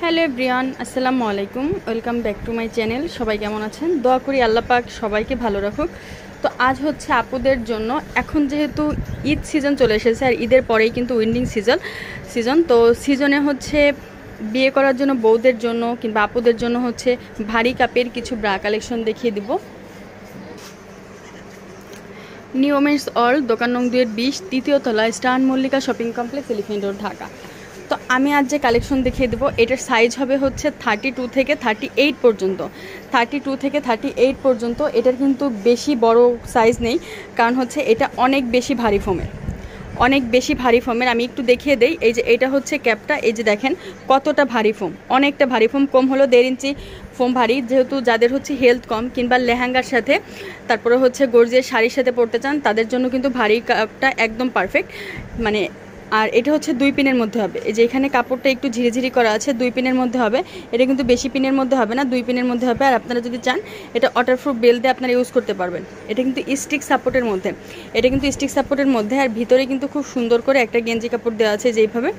Hello everyone, আসসালামু আলাইকুম। Welcome back to my channel. সবাই কেমন আছেন? দোয়া করি আল্লাহ পাক সবাইকে ভালো রাখুক। তো আজ হচ্ছে আপুদের জন্য, এখন যেহেতু ঈদ সিজন চলে এসেছে আর ঈদের পরেই কিন্তু উইন্ডিং সিজন তো সিজনে হচ্ছে বিয়ে করার জন্য বউদের জন্য কিংবা আপুদের জন্য হচ্ছে ভারী কাপের কিছু ব্রা কালেকশন দেখিয়ে দিব। নিউ ওমেন্স ওয়ার্ল্ড, দোকান নং 2-20, তৃতীয় তলা, star Mallika shopping complex, elephant road, Dhaka. তো আমি আজ যে কালেকশন দেখিয়ে দেবো এটার সাইজ হবে হচ্ছে 32 থেকে 38 পর্যন্ত। 32 থেকে 38 পর্যন্ত। এটার কিন্তু বেশি বড় সাইজ নেই, কারণ হচ্ছে এটা অনেক বেশি ভারী ফোমের। আমি একটু দেখিয়ে দেই। এই যে এটা হচ্ছে ক্যাপটা, এই যে দেখেন কতটা ভারী ফোম, অনেকটা ভারী ফোম। কম হলো 1.5 ইঞ্চি ফোম ভারী, যেহেতু যাদের হচ্ছে হেলথ কম কিংবা লেহেঙ্গার সাথে তারপরে হচ্ছে গর্জিয়াস শাড়ির সাথে পরতে চান তাদের জন্য কিন্তু ভারী কাপটা একদম পারফেক্ট। মানে আর এটা হচ্ছে 2 পিনের মধ্যে হবে। এই যে এখানে কাপড়টা একটু ঝিরিঝিরি করা আছে, 2 পিনের মধ্যে হবে। এটা কিন্তু বেশি পিনের মধ্যে হবে না, 2 পিনের মধ্যে হবে। আর আপনারা যদি চান এটা ওয়াটারপ্রুফ বেল্ট দিয়ে আপনারা ইউজ করতে পারবেন। এটা কিন্তু স্টিক সাপোর্টের মধ্যে। আর ভিতরে কিন্তু খুব সুন্দর করে একটা গেঞ্জি কাপড় দেওয়া আছে, যেইভাবে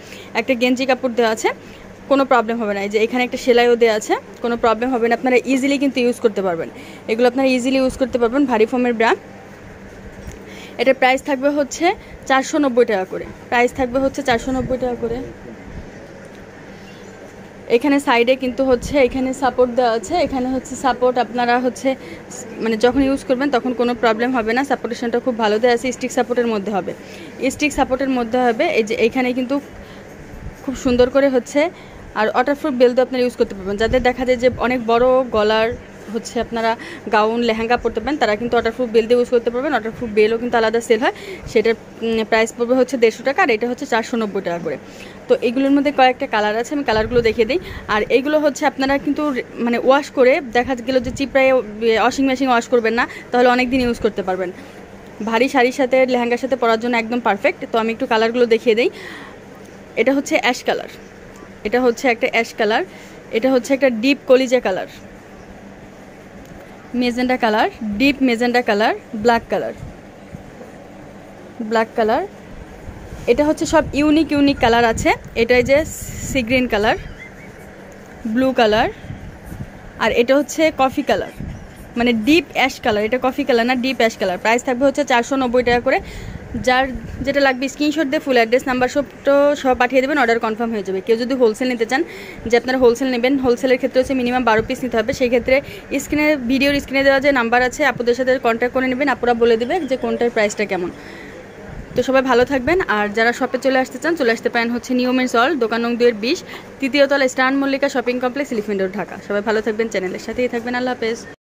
একটা গেঞ্জি কাপড় দেওয়া আছে, কোনো প্রবলেম হবে না। এই যে এখানে একটা সেলাইও দেওয়া আছে, কোনো প্রবলেম হবে না। আপনারা ইজিলি কিন্তু ইউজ করতে পারবেন, এগুলো আপনারা ইজিলি ইউজ করতে পারবেন। ভারী ফোমের ব্রা। এটার প্রাইস থাকবে হচ্ছে 490 টাকা করে। এখানে সাইডে কিন্তু হচ্ছে এখানে সাপোর্ট দেওয়া আছে। এখানে হচ্ছে সাপোর্ট আপনারা হচ্ছে মানে যখন ইউজ করবেন তখন কোনো প্রবলেম হবে না। সাপোর্টেশনটা খুব ভালো দেওয়া আছে। স্টিক সাপোর্টের মধ্যে হবে। এই যে এইখানে কিন্তু খুব সুন্দর করে হচ্ছে। আর ওয়াটারপ্রুফ বেল্টও আপনারা ইউজ করতে পারবেন। যাদের দেখা যায় যে অনেক বড় গলার হচ্ছে আপনারা গাউন লেহেঙ্গা পরতে পারেন, তারা কিন্তু ওয়াটারপ্রুফ বেল্ট ইউজ করতে পারবেন। ওয়াটারপ্রুফ বেলও কিন্তু আলাদা সেল হয়, সেটার প্রাইস পড়বে হচ্ছে 150 টাকা, আর এটা হচ্ছে 490 টাকা করে। তো এগুলোর মধ্যে কয়েকটা কালার আছে, আমি কালারগুলো দেখিয়ে দিই। আর এইগুলো হচ্ছে আপনারা কিন্তু মানে ওয়াশ করে দেখা গেল যে চিপড়ায় ওয়াশিং মেশিন ওয়াশ করবেন না, তাহলে অনেক দিন ইউজ করতে পারবেন। ভারী শাড়ির সাথে লেহেঙ্গার সাথে পরার জন্য একদম পারফেক্ট। তো আমি একটু কালারগুলো দেখিয়ে দিই। এটা হচ্ছে অ্যাশ কালার, এটা হচ্ছে একটা অ্যাশ কালার, এটা হচ্ছে একটা ডিপ কলিজা colour, magenta colour, deep magenta colour, black colour. এটা হচ্ছে সব ইউনিক কালার আছে। এটাই যে sea green colour, blue colour, আর এটা হচ্ছে কফি কালার, মানে ডিপ অ্যাশ কালার। এটা কফি কালার না, ডিপ অ্যাশ কালার। প্রাইস থাকবে হচ্ছে 490 টাকা করে। যার যেটা লাগবে স্ক্রিনশট দিয়ে ফুল অ্যাড্রেস নাম্বার সব পাঠিয়ে দেবেন, অর্ডার কনফার্ম হয়ে যাবে। কেউ যদি হোলসেল নিতে চান, যে আপনারা হোলসেল নেবেন, হোলসেলের ক্ষেত্রে হচ্ছে মিনিমাম 12 পিস নিতে হবে। সেই ক্ষেত্রে ভিডিওর স্ক্রিনে দেওয়া যে নাম্বার আছে, আপুদের সাথে কন্ট্যাক্ট করে নেবেন, আপুরা বলে দেবে যে কোনটার প্রাইসটা কেমন। তো সবাই ভালো থাকবেন। আর যারা শপে চলে আসতে চান, চলে আসতে পারেন হচ্ছে নিউ ওমেন্স ওয়ার্ল্ড, দোকান নং 2-20, তৃতীয় তলা, star Mallika shopping complex, elephant road, Dhaka. সবাই ভালো থাকবেন, চ্যানেলের সাথেই থাকবেন। আল্লাহ হাফেজ।